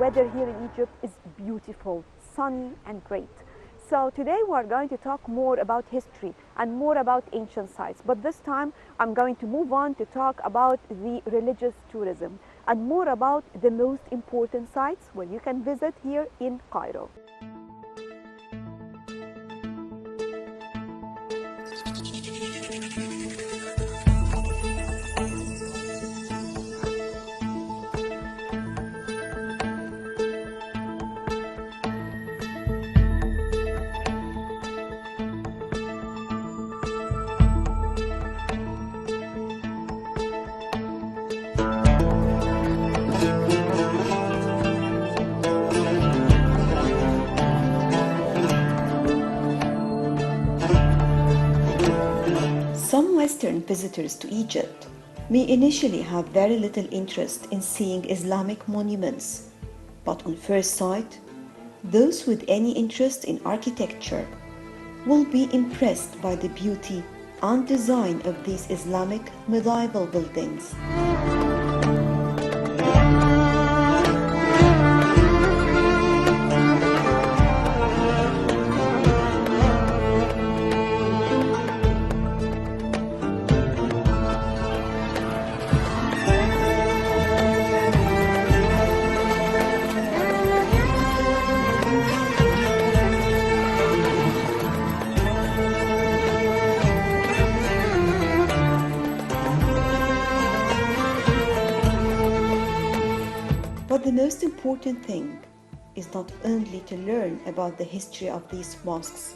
weather here in Egypt is beautiful, sunny and great. So today we are going to talk more about history and more about ancient sites. But this time I'm going to move on to talk about the religious tourism and more about the most important sites where you can visit here in Cairo. Some Western visitors to Egypt may initially have very little interest in seeing Islamic monuments, but on first sight, those with any interest in architecture will be impressed by the beauty and design of these Islamic medieval buildings. But the most important thing is not only to learn about the history of these mosques,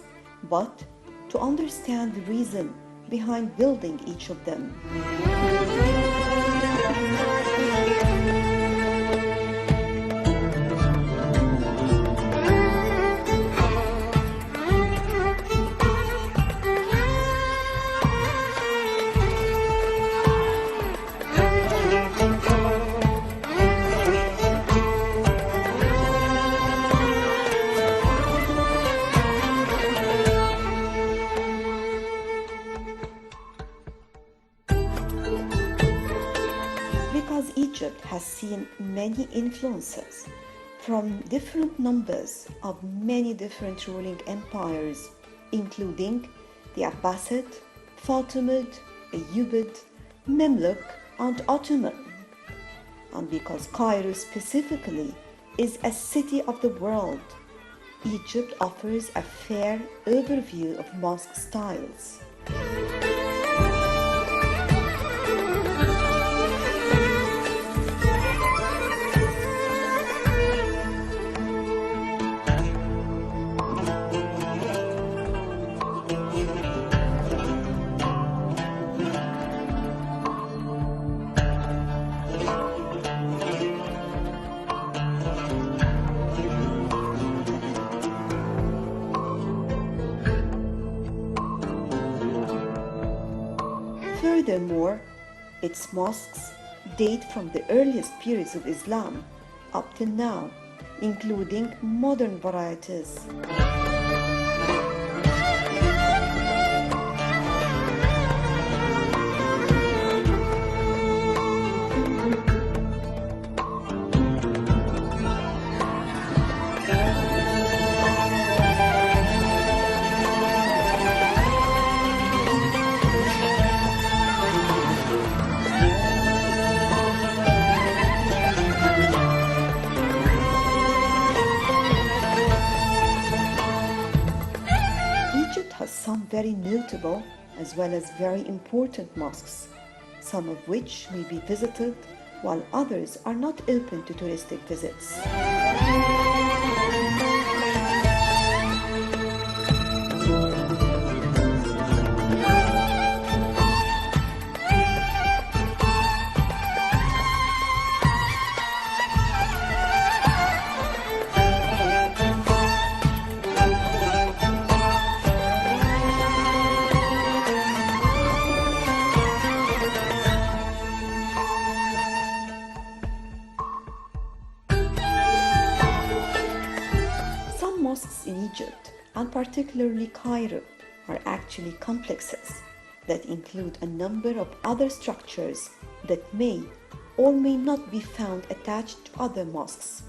but to understand the reason behind building each of them. Because Egypt has seen many influences from different numbers of many different ruling empires, including the Abbasid, Fatimid, Ayyubid, Mamluk, and Ottoman. And because Cairo specifically is a city of the world, Egypt offers a fair overview of mosque styles. Furthermore, its mosques date from the earliest periods of Islam up till now, including modern varieties. Some very notable as well as very important mosques, some of which may be visited while others are not open to touristic visits. Mosques in Egypt, and particularly Cairo, are actually complexes that include a number of other structures that may or may not be found attached to other mosques.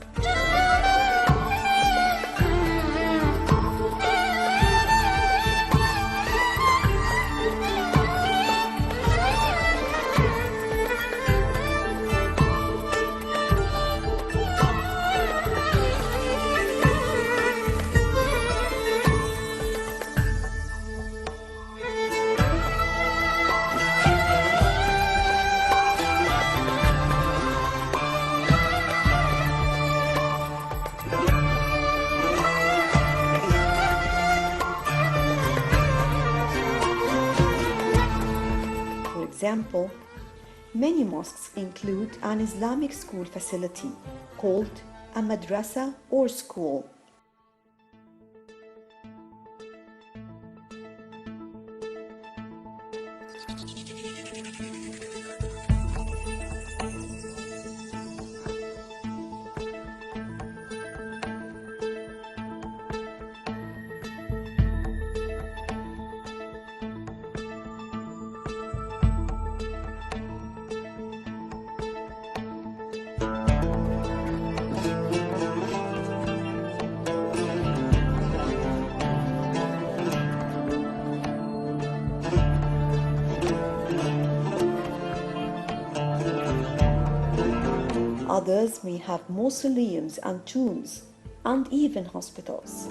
example, many mosques include an Islamic school facility called a madrasa or school. Others may have mausoleums and tombs, and even hospitals.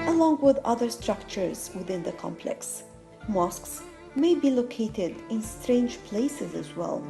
Along with other structures within the complex, mosques may be located in strange places as well.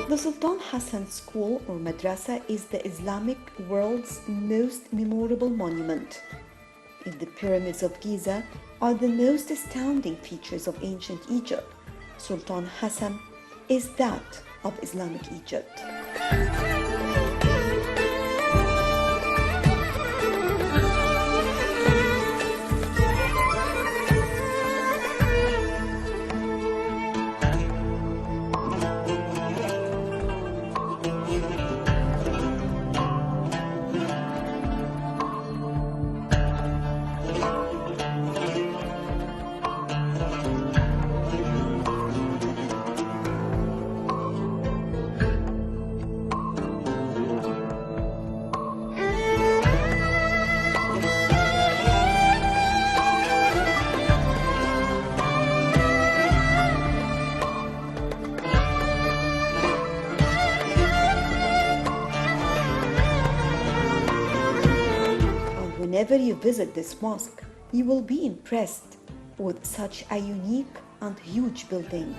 The Sultan Hassan School or Madrasa is the Islamic world's most memorable monument. If the pyramids of Giza are the most astounding features of ancient Egypt, Sultan Hassan is that of Islamic Egypt. Whenever you visit this mosque, you will be impressed with such a unique and huge building.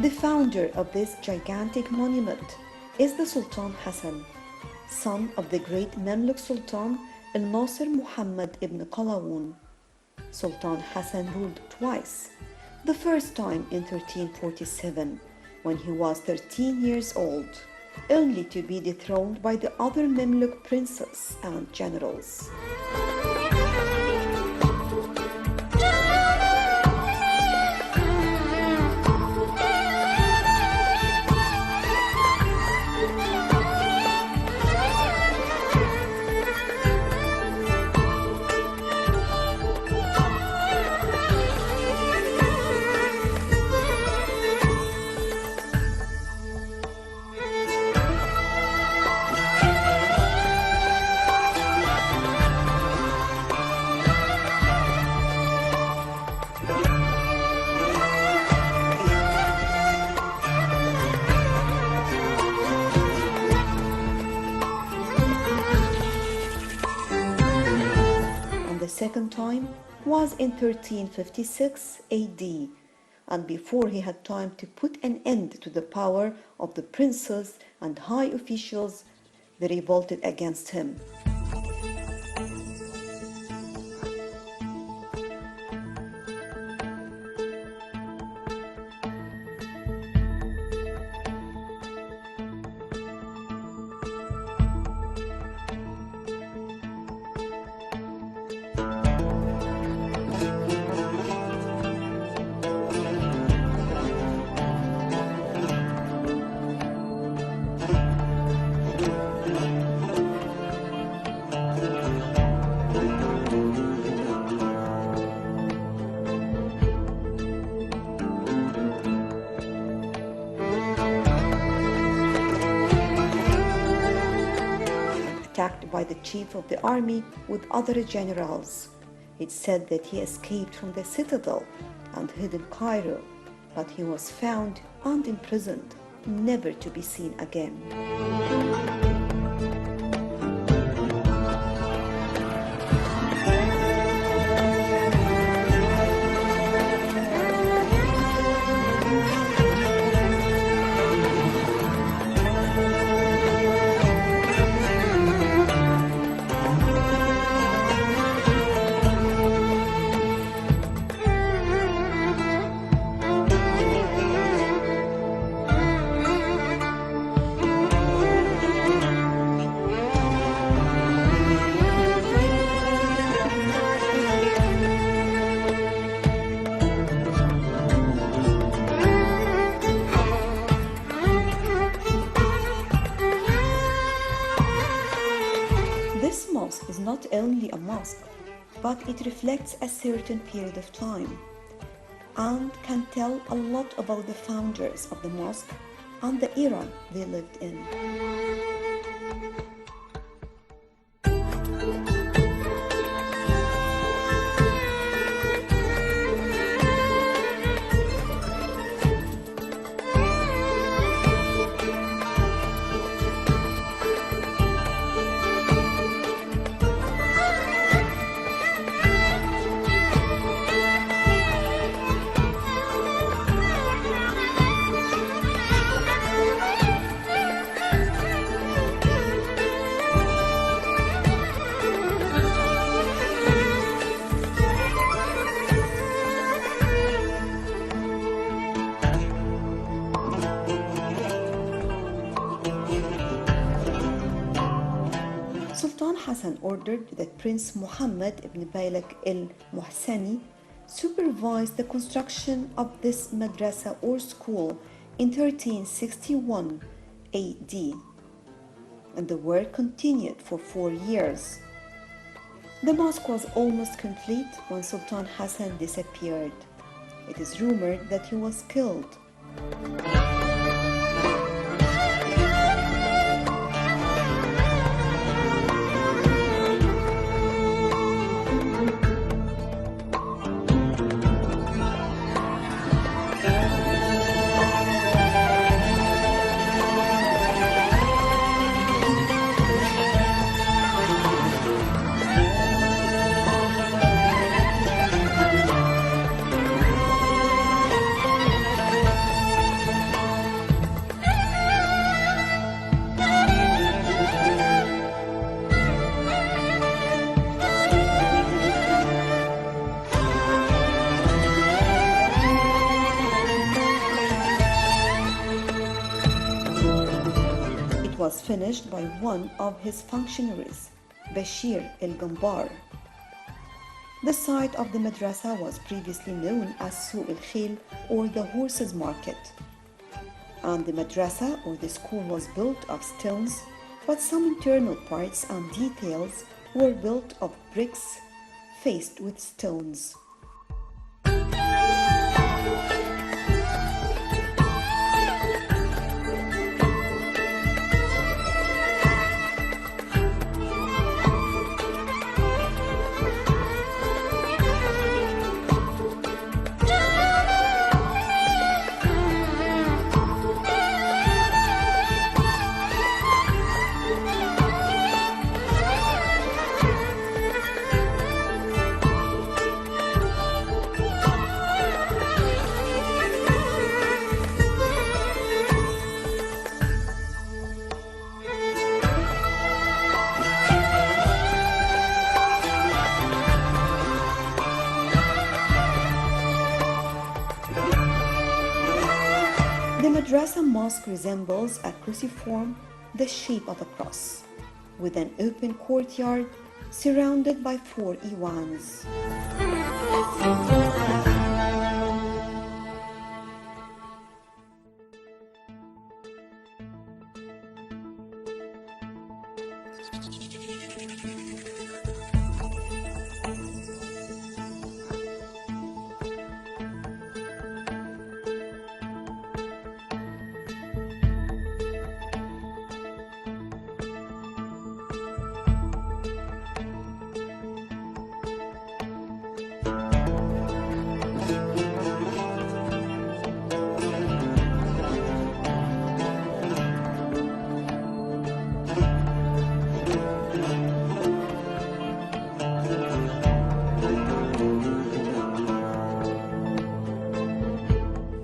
The founder of this gigantic monument is the Sultan Hassan, son of the great Mamluk Sultan Al-Nasir Muhammad ibn Qalawun. Sultan Hassan ruled twice, the first time in 1347 when he was 13 years old, only to be dethroned by the other Mamluk princes and generals. the second time was in 1356 AD, and before he had time to put an end to the power of the princes and high officials, they revolted against him. Attacked by the chief of the army with other generals. It's said that he escaped from the citadel and hid in Cairo, but he was found and imprisoned, never to be seen again. This mosque is not only a mosque, but it reflects a certain period of time and can tell a lot about the founders of the mosque and the era they lived in. Sultan Hassan ordered that Prince Muhammad ibn Baylak al-Muhsani supervise the construction of this madrasa or school in 1361 AD, and the work continued for 4 years. The mosque was almost complete when Sultan Hassan disappeared. It is rumored that he was killed. Was finished by one of his functionaries, Bashir el-Gambar. The site of the madrasa was previously known as Suq al-Khil, or the horses market. And the madrasa or the school was built of stones, but some internal parts and details were built of bricks faced with stones. Madrasa Mosque resembles a cruciform, the shape of a cross, with an open courtyard surrounded by 4 iwans.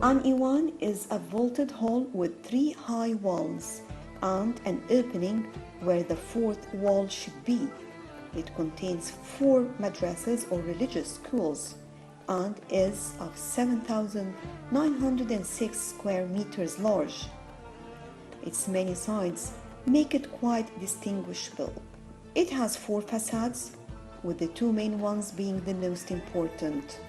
An iwan is a vaulted hall with 3 high walls and an opening where the 4th wall should be. It contains 4 madrasas or religious schools and is of 7,906 square meters large. Its many sides make it quite distinguishable. It has 4 facades, with the 2 main ones being the most important.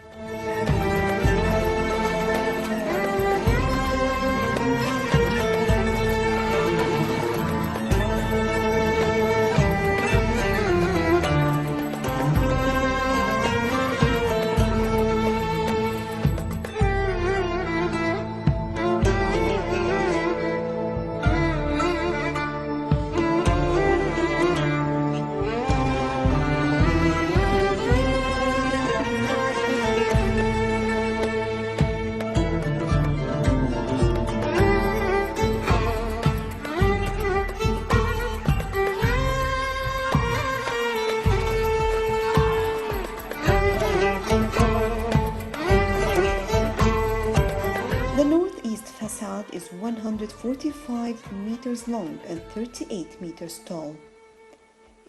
The northeast facade is 145 meters long and 38 meters tall.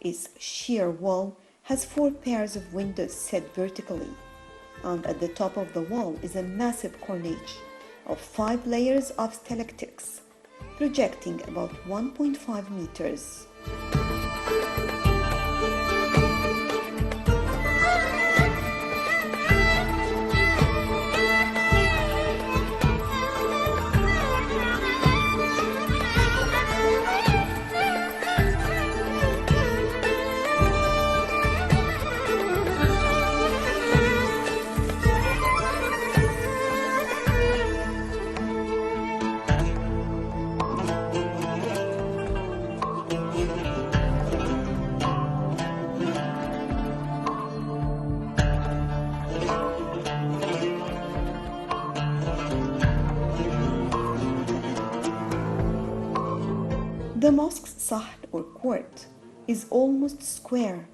Its sheer wall has 4 pairs of windows set vertically, and at the top of the wall is a massive corniche of 5 layers of stalactites, projecting about 1.5 meters. The mosque's sahl or court is almost square,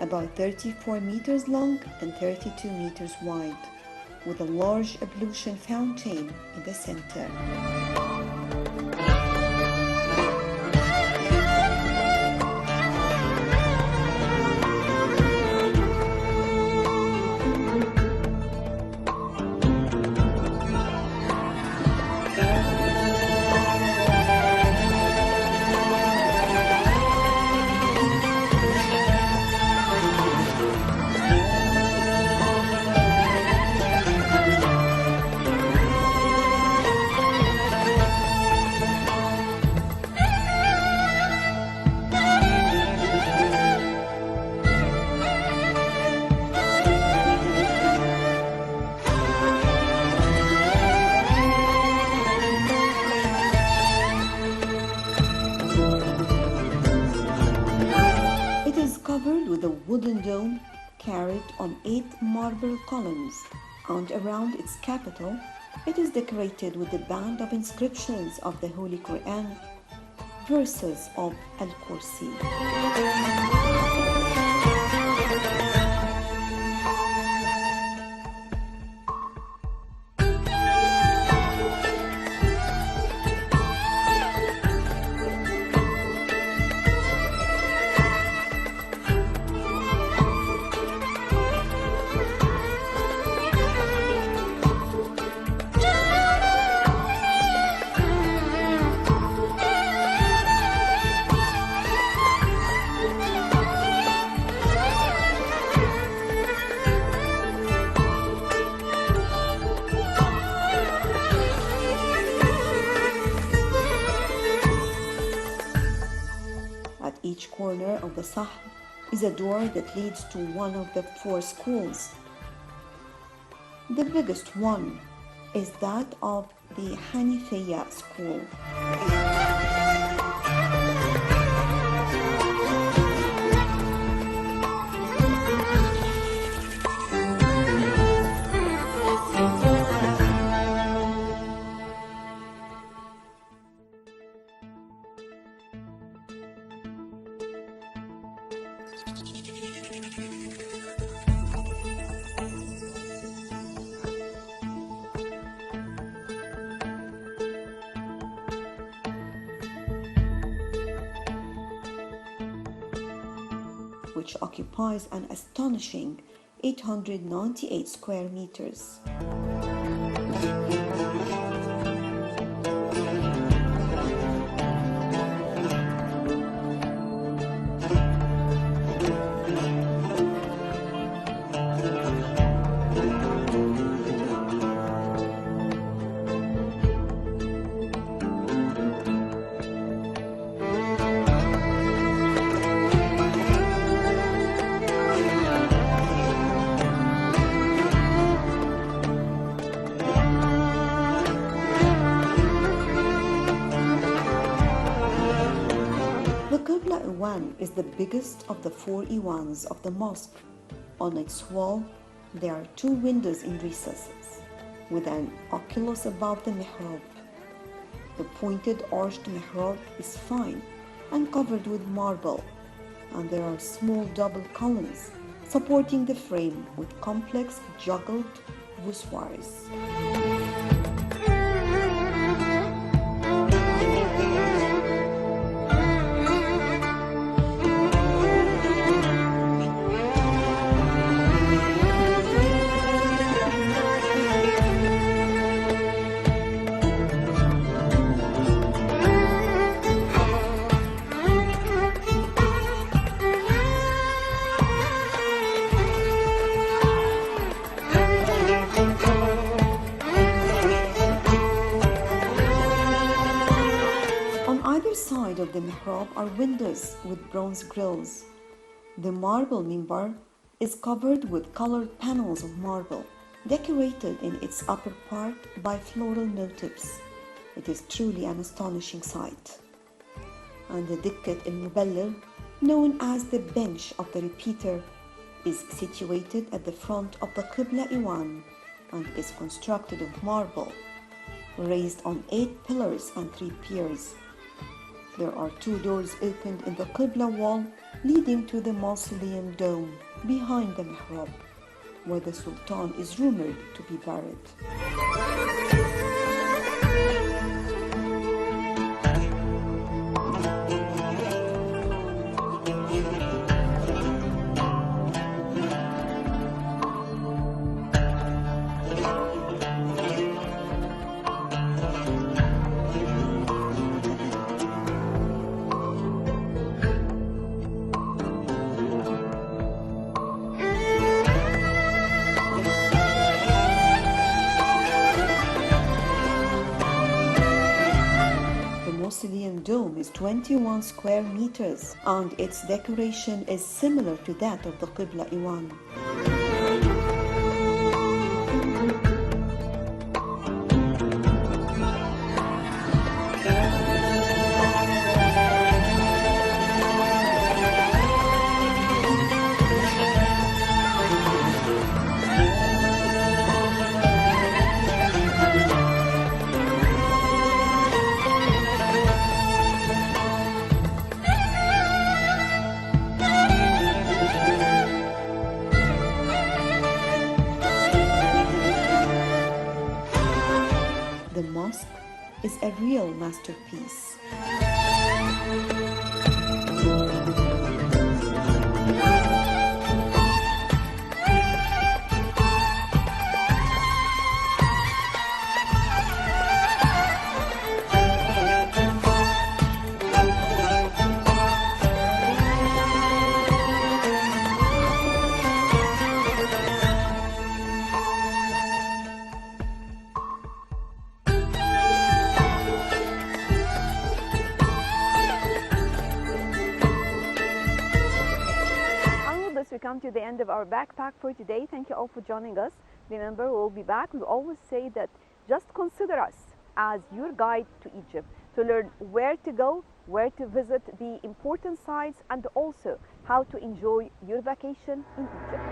about 34 meters long and 32 meters wide, with a large ablution fountain in the center. Covered with a wooden dome carried on 8 marble columns, and around its capital it is decorated with a band of inscriptions of the Holy Quran, verses of Al-Kursi. the Sahm is a door that leads to one of the 4 schools. The biggest one is that of the Hanifiya school. Which occupies an astonishing 898 square meters. Qibla Iwan is the biggest of the 4 Iwans of the mosque. On its wall, there are 2 windows in recesses, with an oculus above the mihrab. The pointed arched mihrab is fine and covered with marble, and there are small double columns supporting the frame with complex juggled voussoirs. Side of the mihrab are windows with bronze grills. The marble minbar is covered with colored panels of marble, decorated in its upper part by floral motifs. It is truly an astonishing sight. And the Dikkat al-Muballigh, known as the bench of the repeater, is situated at the front of the Qibla Iwan and is constructed of marble, raised on 8 pillars and 3 piers. There are 2 doors opened in the Qibla wall leading to the mausoleum dome behind the mihrab, where the Sultan is rumored to be buried. Mausoleum dome is 21 square meters and its decoration is similar to that of the Qibla Iwan. The mosque is a real masterpiece. we come to the end of our backpack for today. Thank you all for joining us. Remember, we'll be back. We always say that just consider us as your guide to Egypt to learn where to go, where to visit the important sites, and also how to enjoy your vacation in Egypt.